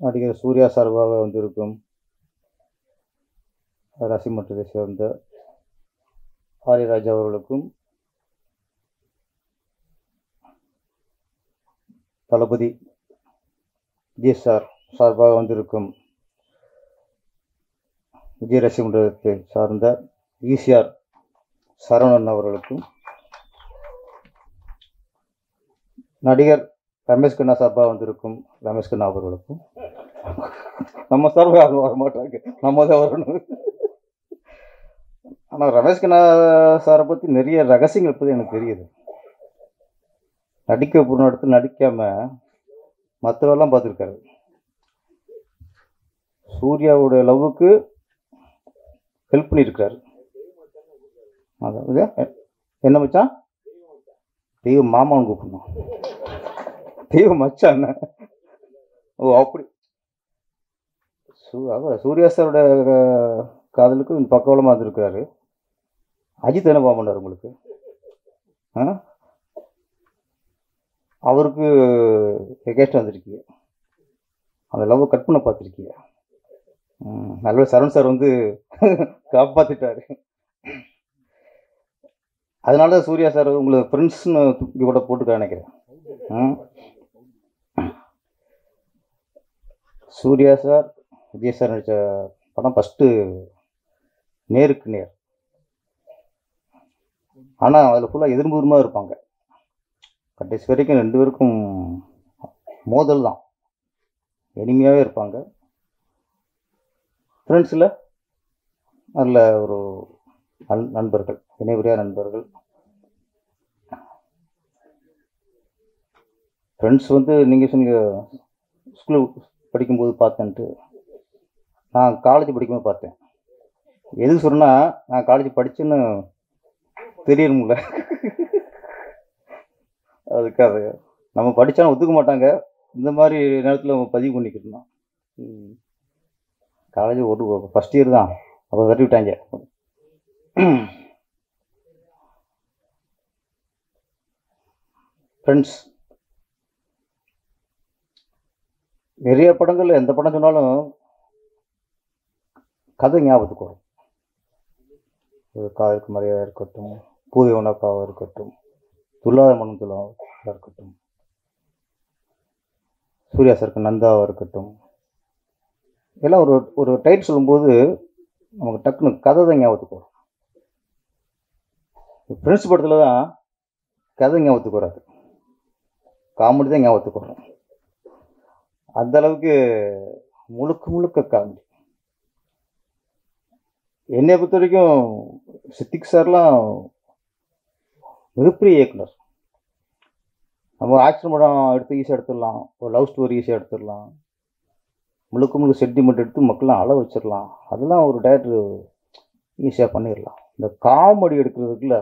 நடிகர் சூர்யா சார்பாக வந்திருக்கும் ரசிமன்றத்தை சேர்ந்த ஆரியராஜா அவர்களுக்கும், தளபதி விஜய் சார் சார்பாக வந்திருக்கும் விஜய் ரசிமன்றத்தை சார்ந்த ஈசிஆர் சரவணன் அவர்களுக்கும், நடிகர் ரமேஷ் கண்ணா சார்பாக வந்திருக்கும் ரமேஷ் கண்ணா அவர்களுக்கும், நம்ம சார்பாக யாரும் வர மாட்டாங்க, நம்ம தான் வரணும். ஆனால் ரமேஷ் கண்ணா சாரை பற்றி நிறைய ரகசியங்கள் பற்றி எனக்கு தெரியுது. நடிக்க போன இடத்துல நடிக்காமல் மற்றவெல்லாம் பார்த்துருக்காரு. சூர்யாவுடைய லவ்வுக்கு ஹெல்ப் பண்ணியிருக்காரு. அதான் என்ன மச்சான், தெய்வ மாமான்னு கூப்பிடணும், தெய்வ மச்சான். ஓ அப்படி. சூர்யா சாரோட காதலுக்கு பக்கவலமாக இருந்திருக்கிறாரு. அஜித் என்ன பண்ணார் உங்களுக்கு? அவருக்கு எகேஸ்ட் வந்திருக்கீங்க, அந்த லவ்வை கட் பண்ண பார்த்துருக்கீங்க. நல்ல சரண் சார் வந்து காப்பாற்றிட்டாரு. அதனால தான் சூர்யா சார் உங்களை ஃப்ரெண்ட்ஸ்னு தூக்கி கூட போட்டுக்க நினைக்கிறேன். சூர்யா சார் விஜய் சார் நடித்த படம் ஃபஸ்ட்டு நேருக்கு நேர். ஆனால் அதில் ஃபுல்லாக எதிர்முகமாக இருப்பாங்க. கடைசி வரைக்கும் ரெண்டு பேருக்கும் மோதல் தான், எளிமையாகவே இருப்பாங்க. ஃப்ரெண்ட்ஸில் நல்ல ஒரு நண்பர்கள், இணைபிரியா நண்பர்கள். ஃப்ரெண்ட்ஸ் வந்து நீங்கள் சொன்னீங்க ஸ்கூல் படிக்கும்போது பார்த்தேன்ட்டு. நான் காலேஜ் படிக்கும்போது பார்த்தேன். எதுக்கு சொன்னால், நான் காலேஜ் படித்தேன்னு தெரியணும்ல, அதுக்காக. நம்ம படித்தாலும் ஒத்துக்க மாட்டாங்க, இந்த மாதிரி நேரத்தில் நம்ம பதிவு பண்ணிக்கிட்டோம். காலேஜ் ஒரு ஃபஸ்ட் இயர் தான், அப்போ தட்டி விட்டாங்க. ஃப்ரெண்ட்ஸ் நிறைய படங்கள், எந்த படம் சொன்னாலும் கதை ஞாபகத்துக்கு வரும். ஒரு காதலுக்கு மரியாதை இருக்கட்டும், பூவை உனக்காக இருக்கட்டும், துல்லாத மனம் துல்லாக இருக்கட்டும், சூர்யா சாருக்கு நந்தாவாக இருக்கட்டும், எல்லாம் ஒரு ஒரு டைட் சொல்லும்போது நமக்கு டக்குன்னு கதை தான் ஞாபகத்துக்கு வரும். ஃப்ரெண்ட்ஸ் படத்தில் தான் கதை ஞாபகத்துக்கு வராது, காமெடி தான் ஞாபகத்துக்கு வரும். அந்த அளவுக்கு முழுக்க முழுக்க காமெடி. என்னை பொறுத்த வரைக்கும் சித்திக் சார்லாம் மிகப்பெரிய இயக்குனர். நம்ம ஆக்ஷன் படம் எடுத்து ஈஸியாக எடுத்துடலாம், ஒரு லவ் ஸ்டோரி ஈஸியாக எடுத்துடலாம், முழுக்க முழுக்க சென்டிமெண்ட் எடுத்து மக்கள்லாம் அள வச்சிடலாம். அதெல்லாம் ஒரு டைரக்டர் ஈஸியாக பண்ணிடலாம். இந்த காமெடி எடுக்கிறதுக்குள்ள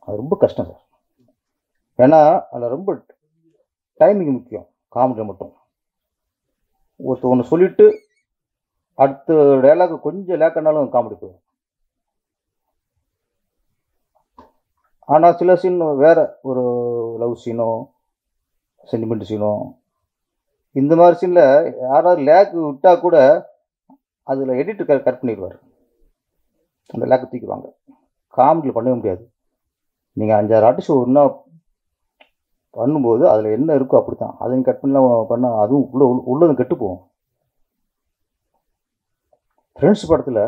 அது ரொம்ப கஷ்டம் சார். ஏன்னா அதில் ரொம்ப டைமிங் முக்கியம். காமெடி மட்டும் ஒன்று சொல்லிவிட்டு அடுத்த டைலாக் கொஞ்சம் லேக்கனாலும் காமெடி போயிடும். ஆனால் சில சீன் வேறு, ஒரு லவ் சீனோ சென்டிமெண்ட் சீனோ, இந்த மாதிரி சீனில் யாராவது லேக் விட்டால் கூட அதில் எடிட்டர் கட் பண்ணிடுவார், அந்த லேக்கை தூக்கிடுவாங்க. காமெடியில் பண்ணவே முடியாது. நீங்கள் 5-6 ஆர்டிஸ்ட் ஒன்றா பண்ணும்போது அதில் என்ன இருக்கோ அப்படி தான், அதை நீங்கள் கட் பண்ணலாம் பண்ணால் அதுவும் உள்ளதும் கெட்டு போகும். ஃப்ரெண்ட்ஸ் படத்தில்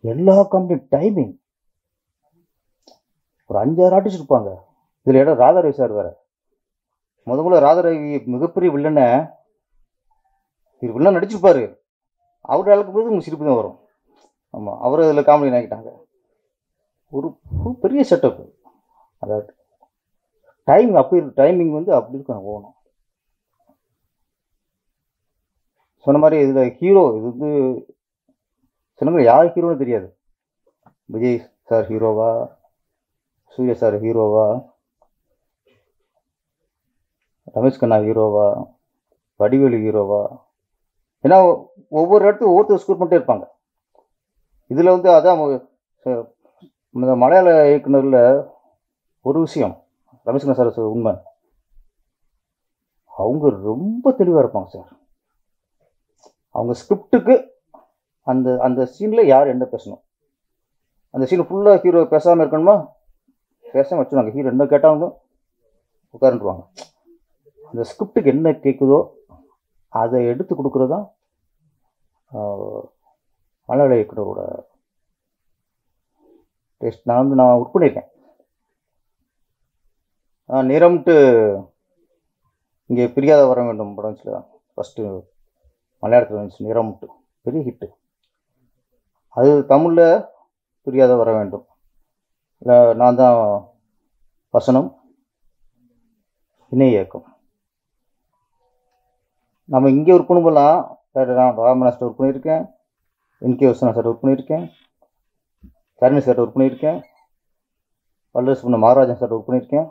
எல்லா காமெடியும் டைமிங், ஒரு 5-6 ஆர்டிஸ்ட் இருப்பாங்க. இதில் இடம் ராதாரவி சார் வேறு. முதல்ல ராதாரவி மிகப்பெரிய வில்லனை, இது வில்லன் நடிச்சிருப்பார், அவர் அளவுக்கு போது உங்களுக்கு சிரிப்பு தான் வரும். ஆமாம், அவரை இதில் காமெடி நினைக்கிட்டாங்க. ஒரு பெரிய செட்டப். அதாவது டைமிங் அப்படி இருக்கு, டைமிங் வந்து அப்படி இருக்கும் போகணும். சொன்ன மாதிரி இதில் ஹீரோ, இது வந்து சில யார் ஹீரோன்னு தெரியாது. விஜய் சார் ஹீரோவா, சூர்யா சார் ஹீரோவா, ரமேஷ் கண்ணா ஹீரோவா, வடிவேலு ஹீரோவா, ஏன்னா ஒவ்வொரு இடத்துக்கும் ஒவ்வொருத்தர் ஸ்கோர் பண்ணிட்டே இருப்பாங்க. இதில் வந்து அதான் இந்த மலையாள இயக்குனரில் ஒரு விஷயம் ரமேஷ் கண்ணா சார் உண்மை, அவங்க ரொம்ப தெளிவாக இருப்பாங்க சார். அவங்க ஸ்கிரிப்டுக்கு அந்த அந்த சீனில் யார் என்ன பேசணும், அந்த சீன் ஃபுல்லாக ஹீரோ பேசாமல் இருக்கணுமா, பேசாமல் வச்சுருவாங்க. ஹீரோ என்ன கேட்டாங்க உட்காந்துருவாங்க. அந்த ஸ்கிரிப்டுக்கு என்ன கேட்குதோ அதை எடுத்து கொடுக்குறது தான் மலையாள இயக்குனரோட டேஸ்ட். நான் ஒர்க் பண்ணியிருக்கேன். நிறம்ட்டு இங்கே பிரியாத வர வேண்டும் படம் வச்சுல ஃபஸ்ட்டு மலையாளத்தில் வந்துச்சு. நிறம்ட்டு பெரிய ஹிட்டு. அது தமிழில் பிரியாத வர வேண்டும். இல்லை நான் தான் வசனம், இணை இயக்கம். நம்ம இங்கே ஒர்க் பண்ணும்போதெல்லாம் நான் ராமநாத் சார் ஒர்க் பண்ணியிருக்கேன், என்கே வசனா சார் ஒர்க் பண்ணியிருக்கேன், தரணி சார் ஒர்க் பண்ணியிருக்கேன், வல்லரசு பண்ண மகாராஜன் சார் ஒர்க் பண்ணியிருக்கேன்.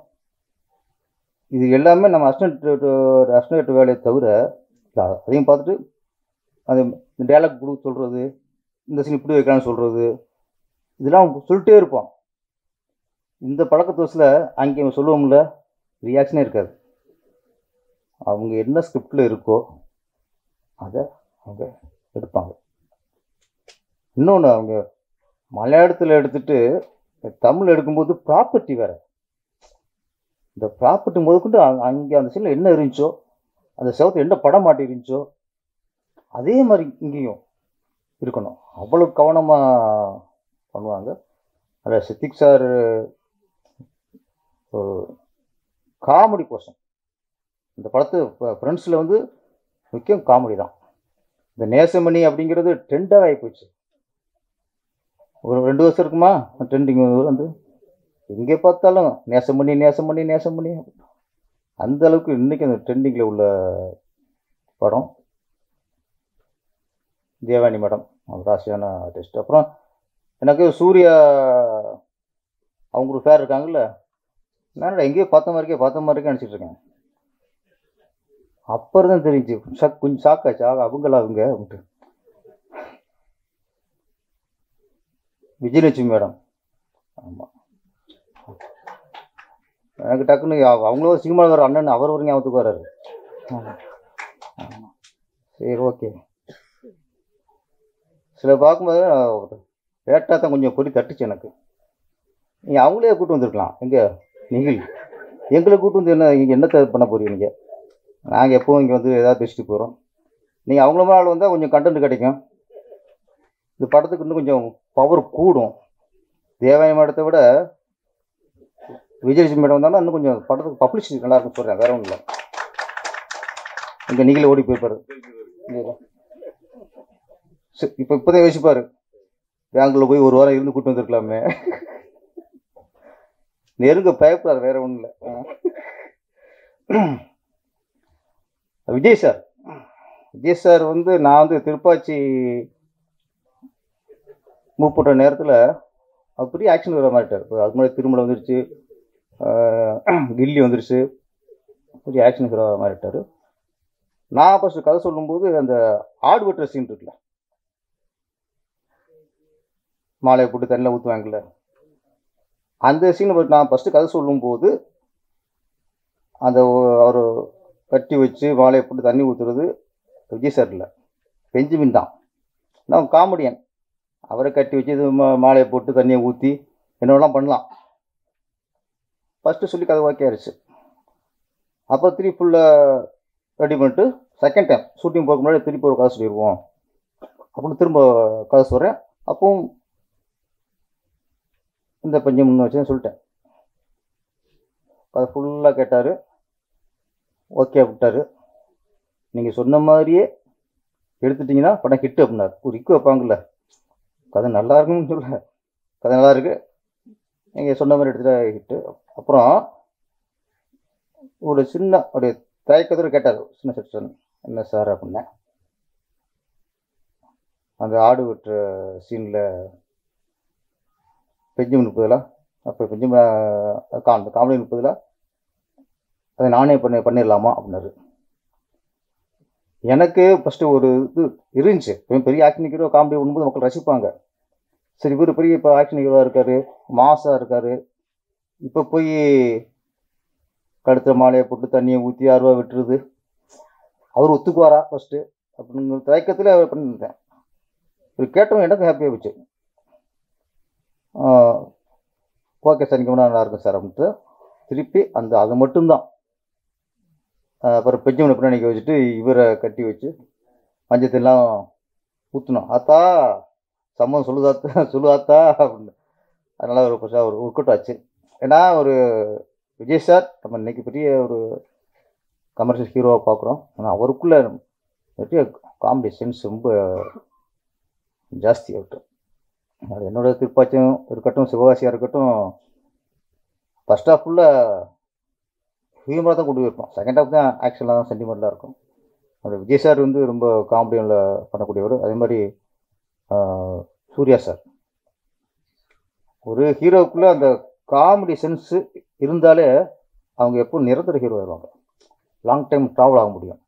இது எல்லாமே நம்ம அசிஸ்டன்ட் வேலையை தவிர அதையும் பார்த்துட்டு அது டேலாக் கொடுக்க சொல்கிறது, இந்த சீன் இப்படி வைக்கலான்னு சொல்கிறது, இதெல்லாம் சொல்லிட்டே இருப்போம். இந்த பழக்கத்து வயசில் அங்கே சொல்லுவோம்ல, ரியாக்ஷனே இருக்காது. அவங்க என்ன ஸ்கிரிப்டில் இருக்கோ அதை அவங்க எடுப்பாங்க. இன்னொன்று, அவங்க மலையாளத்தில் எடுத்துட்டு தமிழ் எடுக்கும்போது ப்ராப்பர்ட்டி வேறு. இந்த ப்ராப்பர்ட்டி முதற்கொண்டு அங்கே அந்த சீனில் என்ன இருந்துச்சோ, அந்த செவத்தில் என்ன படம் மாட்டி இருந்துச்சோ அதே மாதிரி இங்கேயும் இருக்கணும். அவ்வளோ கவனமாக பண்ணுவாங்க. அதில் சித்திக் சார் காமெடி பர்சன். இந்த படத்து ஃப்ரெண்ட்ஸில் வந்து முக்கியம் காமெடி தான். இந்த நேசமணி அப்படிங்கிறது ட்ரெண்டாக ஆகிப்போச்சு. ஒரு 2 வருஷம் இருக்குமா ட்ரெண்டிங் வந்து எங்கே பார்த்தாலும் நேசமணி நேசமணி நேசமணி. அந்த அளவுக்கு இன்றைக்கி அந்த ட்ரெண்டிங்கில் உள்ள படம் தேவானி மேடம், அவங்க ராசியான ஆர்டிஸ்ட். அப்புறம் எனக்கு சூர்யா அவங்க ஒரு ஃபேர் இருக்காங்கல்ல, நான் எங்கேயோ பார்த்த மாதிரி நினச்சிட்டு இருக்கேன். அப்புறம் தான் தெரிஞ்சு கொஞ்சம் ஷாக்காச்சு, அவங்களா அவங்க அப்படின்ட்டு. விஜயலட்சுமி மேடம், ஆமாம், எனக்கு டக்குன்னு அவங்களும் சினிமாவில் வர அண்ணன் அவர் ஒரு ஞாபகத்துக்கு வர்றாரு. சரி, ஓகே. சில பார்க்கும்போது லேட்டாக தான் கொஞ்சம் பொறி தட்டுச்சு எனக்கு. நீங்கள் அவங்களே கூப்பிட்டு வந்துருக்கலாம். நீங்கள் எங்களை கூப்பிட்டு வந்து என்னத்தை பண்ண போறீங்க நீங்கள்? நாங்கள் எப்போவும் இங்கே வந்து எதாவது பேசிட்டு போகிறோம். நீங்கள் அவங்கள மாதிரி வந்தால் கொஞ்சம் கண்டென்ட் கிடைக்கும். இந்த படத்துக்கு இன்னும் கொஞ்சம் பவர் கூடும். தேவானி மேடத்தை விட விஜயலட்சுமி மேடம் வந்தாலும் இன்னும் கொஞ்சம் படத்துக்கு பப்ளிசிட்டி நல்லா இருக்குன்னு சொல்கிறேன், வேற ஒன்றும் இல்லை. நீங்களே ஓடி போயிருப்பாரு. இப்போதான் யோசிப்பார், பெங்களூர் போய் 1 வாரம் இருந்து கூப்பிட்டு வந்துருக்கலாமே. நெருங்க பயப்படாது, வேற ஒன்றும் இல்லை. விஜய் சார் வந்து நான் வந்து திருப்பாச்சி மூவ் பண்ணுற நேரத்தில் அவர் பெரிய ஆக்ஷன் வர மாட்டார். அதுக்கு முன்னாடி திருமணம் வந்துருச்சு, கில்லி வந்துருச்சு, பெரிய ஆக்ஷன் ஹீரோ மாறிட்டார். நான் ஃபஸ்ட்டு கதை சொல்லும்போது அந்த ஆடு வெட்டுற சீன் இருக்குல்ல, மாலையை போட்டு தண்ணியில் ஊற்றுவாங்கல்ல, அந்த சீனை நான் ஃபஸ்ட்டு கதை சொல்லும்போது அந்த அவர் கட்டி வச்சு மாலையை போட்டு தண்ணி ஊற்றுறது விஜய் சார் இல்லை, பெஞ்சமின் தான். நான் காமெடியன், அவரை கட்டி வச்சு இது மாலையை போட்டு தண்ணியை ஊற்றி என்னெல்லாம் பண்ணலாம். ஃபஸ்ட்டு சொல்லி கதை ஓகே ஆயிடுச்சு. அப்போ திருப்பி ஃபுல்லாக ரெடி பண்ணிட்டு செகண்ட் டைம் ஷூட்டிங் போக முன்னாடி திருப்பி ஒரு கதை சொல்லிடுவோம் அப்படின்னு திரும்ப கதை சொல்கிறேன். அப்பவும் இந்த பஞ்சம் முன்ன வச்சுன்னு சொல்லிட்டேன். கதை ஃபுல்லாக கேட்டார், ஓகே விட்டார். நீங்கள் சொன்ன மாதிரியே எடுத்துட்டிங்கன்னா படம் ஹிட்டு அப்படின்னாரு. ஒரு ரிக்கு வைப்பாங்கல்ல, கதை நல்லா இருக்குன்னு சொல்ல, கதை நல்லா இருக்கு, நீங்கள் சொன்ன மாதிரி எடுத்துகிட்ட ஹிட்டு. அப்புறம் ஒரு சின்ன அப்படியே தயக்கத்தோடு கேட்டார், சின்ன செக்ஷன், என்ன சார் அப்படின்னேன். அந்த ஆடு வெட்டுற சீனில் பெஞ்சமின் 30 அப்போ பெஞ்சமின் அந்த காமெடி 30 அதை நானே பண்ணிடலாமா அப்படின்னாரு. எனக்கு ஃபஸ்ட்டு ஒரு இது இருந்துச்சு, பெரிய ஆக்ஷன் ஹீரோ காமெடி பண்ணும்போது மக்கள் ரசிப்பாங்க. சரி, இவர் பெரிய இப்போ ஆக்ஷன் ஹீரோவாக இருக்கார், மாசாக இருக்கார், இப்போ போய் கழுத்தில் மாலையை போட்டு தண்ணியை ஊற்றி 6 ரூபா விட்டுருது அவர் ஒத்துக்குவாரா ஃபஸ்ட்டு அப்படிங்கிற தயக்கத்தில் பண்ணியிருந்தேன். இது கேட்டவங்க எனக்கும் ஹாப்பியாக போச்சு. ஓகே சார், நீங்கள் நல்லா இருக்கும் சார் அப்படின்ட்டு திருப்பி அது மட்டும்தான். அப்புறம் பெஞ்சமினை பின்னாடி வச்சுட்டு இவரை கட்டி வச்சு மஞ்சத்தெல்லாம் ஊற்றணும். ஆத்தா சம்மதம் சொல்லுதாத்தா அப்படின்னு. அதனால் ஒரு ஒர்க் அவுட் ஆச்சு. ஏன்னா ஒரு விஜய் சார் நம்ம இன்னைக்கு பெரிய ஒரு கமர்ஷியல் ஹீரோவாக பார்க்குறோம். ஆனால் அவருக்குள்ள நிறைய காமெடி சென்ஸ் ரொம்ப ஜாஸ்தி ஆகட்டும். அது என்னோட திருப்பாச்சியம் இருக்கட்டும், சிவகாசியாக இருக்கட்டும், ஃபஸ்ட் ஹாஃப் ஃபுல்லாக ஹியூமராக தான் கொண்டு போயிருப்போம். செகண்ட் ஹாஃப் தான் ஆக்ஷனாக தான் சென்டிமெண்ட்டாக இருக்கும். அது விஜய் சார் வந்து ரொம்ப காமெடியில் பண்ணக்கூடியவர். அதே மாதிரி சூர்யா சார் ஒரு ஹீரோவுக்குள்ளே அந்த காமெடி சென்ஸு இருந்தாலே அவங்க எப்போ நிரந்தர ஹீரோ ஆயிடுவாங்க. லாங் டைம் ட்ராவல் ஆக முடியும்.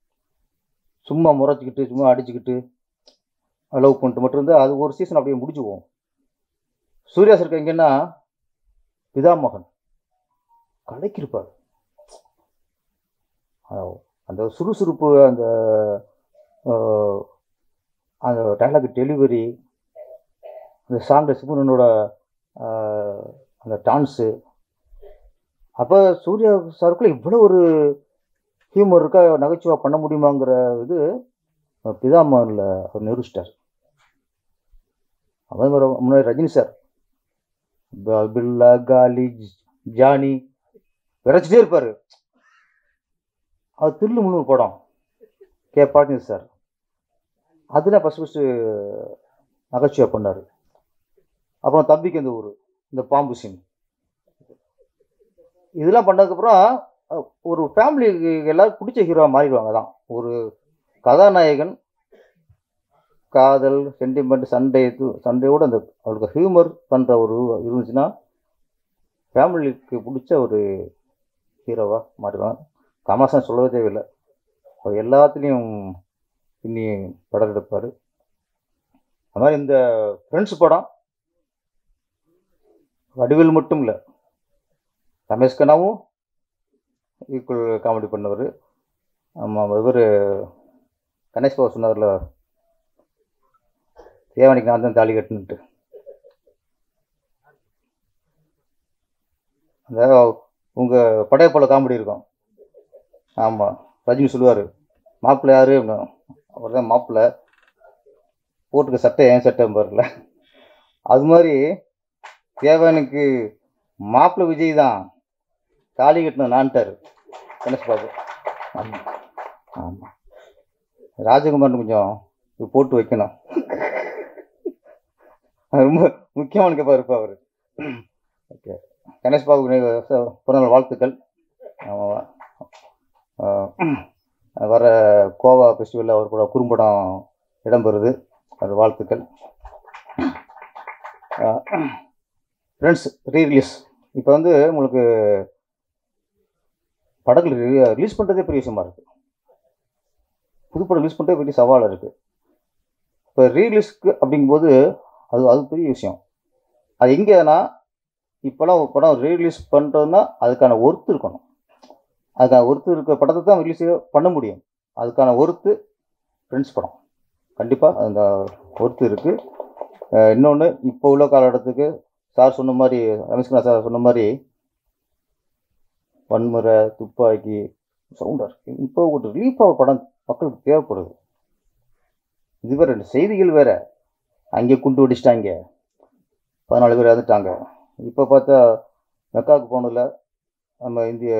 சும்மா முறைச்சிக்கிட்டு சும்மா அடிச்சுக்கிட்டு லவ் பண்ணிட்டு மட்டும் இருந்தால் அது ஒரு சீசன் அப்படியே முடிஞ்சு போகும். சூர்யா சார் எங்கன்னா பிதாமகன் கலைக்கிருப்பார். அந்த சுறுசுறுப்பு, அந்த அந்த டைலாக் டெலிவரி, அந்த சாங் சிமுனனோட அந்த டான்ஸு, அப்போ சூர்யா சாருக்குள்ள இவ்வளோ ஒரு ஹியூமர் இருக்கா, நகைச்சுவா பண்ண முடியுமாங்கிற இது பிதாமகனில் அவர் நிரூபிச்சிட்டார். அதே மாதிரி முன்னாடி ரஜினி சார் பில்லா காலி ஜானி விரைச்சிட்டே இருப்பார். அது தில்லு முன்னூறு படம் பாட்டினி சார் அதில் ஃபஸ்ட்டு நகைச்சுவா பண்ணார். அப்புறம் தம்பிக்கு இந்த ஊர் இந்த பாம்பு சீன் இதெல்லாம் பண்ணதுக்கப்புறம் ஒரு ஃபேமிலிக்கு எல்லாரும் பிடிச்ச ஹீரோவாக மாறிடுவாங்க. தான் ஒரு கதாநாயகன் காதல் சென்டிமெண்ட் சண்டையோடு அந்த அவருக்கு ஹியூமர் பண்ணுற ஒரு இருந்துச்சுன்னா ஃபேமிலிக்கு பிடிச்ச ஒரு ஹீரோவாக மாறிடுவாங்க. கமல்ஹாசன் சொல்லவே தேவையில்லை, அவர் எல்லாத்துலேயும் இன்னி படம் எடுப்பார். அது மாதிரி இந்த ஃப்ரெண்ட்ஸ் படம் வடிவேல் மட்டும் இல்லை, ரமேஷ் கண்ணாவும் ஈக்குவல் காமெடி பண்ணவர். ஆமாம், இவர் கணேஷ் பாபு சொன்னார்ல, தேவனிக்கு நான் தான் தாலி கட்டுன்ட்டு. அந்த உங்கள் படையப்போல காமெடி இருக்கும். ஆமாம், ரஜினி சொல்லுவார் மாப்பிள்ளை யார் அப்படின்னு. அவர் தான் மாப்பிள்ளை, போட்டுக்க சட்டை ஏன் சட்டை பாருல. அது மாதிரி தேவனுக்கு மாப்பிள்ளை விஜய் தான் தாலி கட்டணும் நான்ட்டார் கணேஷ் பாபு. ஆமாம் ஆமாம், ராஜகுமார்னு கொஞ்சம் போட்டு வைக்கணும், ரொம்ப முக்கியமான கேப்பா இருப்பா அவர். ஓகே, கணேஷ் பாபு பிறந்தநாள் வாழ்த்துக்கள். வர கோவா ஃபெஸ்டிவலில் அவர் கூட குறும்படம் இடம்பெறுது, அது வாழ்த்துக்கள். ஃப்ரெண்ட்ஸ் ரீரிலீஸ் இப்போ வந்து உங்களுக்கு படங்கள் ரிலீஸ் பண்ணுறதே பெரிய விஷயமா இருக்குது. புதுப்படம் ரிலீஸ் பண்ணுறதே பெரிய சவாலாக இருக்குது. இப்போ ரீரிலீஸ்க்கு அப்படிங்கும்போது அது பெரிய விஷயம். அது எங்கேனா இப்போலாம் ஒரு படம் ரீரிலீஸ் பண்ணுறதுன்னா அதுக்கான ஒர்த்து இருக்கணும். அதுக்கான ஒர்த்து இருக்க படத்தை தான் ரிலீஸ் பண்ண முடியும். அதுக்கான ஒர்த்து ஃப்ரெண்ட்ஸ் படம் கண்டிப்பாக அந்த ஒர்த்து இருக்குது. இன்னொன்று இப்போ உள்ள காலகட்டத்துக்கு சார் சொன்ன மாதிரி, ரமேஷ்குமார் சார் சொன்ன மாதிரி வன்முறை துப்பாக்கி சவுண்டாக இருக்குது. இப்போ ஒரு ரிலீஃப் ஆகிற படம் மக்களுக்கு தேவைப்படுது. இது வேறு ரெண்டு செய்திகள் வேறு, அங்கே குண்டு வெடிச்சிட்டாங்க, 14 பேர் இறந்துட்டாங்க. இப்போ பார்த்தா மெக்காவுக்கு போனதில் நம்ம இந்திய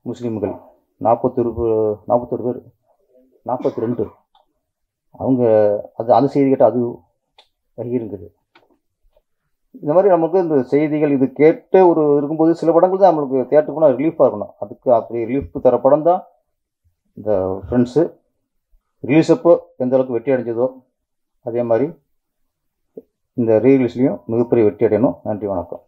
முஸ்லீம்கள் 42 பேர் 42 அவங்க அந்த செய்தி கேட்டால் அது இருக்குது. இந்த மாதிரி நமக்கு இந்த செய்திகள் இது கேட்டு ஒரு இருக்கும்போது சில படங்கள் தான் நம்மளுக்கு தேட்டருக்கு போனால் ரிலீஃபாக இருக்கணும். அதுக்கு அப்படி ரிலீஃப் தர படம் தான் இந்த ஃப்ரெண்ட்ஸு. ரிலீஸ் அப்போ எந்த அளவுக்கு வெற்றி அடைஞ்சதோ அதே மாதிரி இந்த ரீரிலீஸ்லேயும் மிகப்பெரிய வெற்றி அடையணும். நன்றி, வணக்கம்.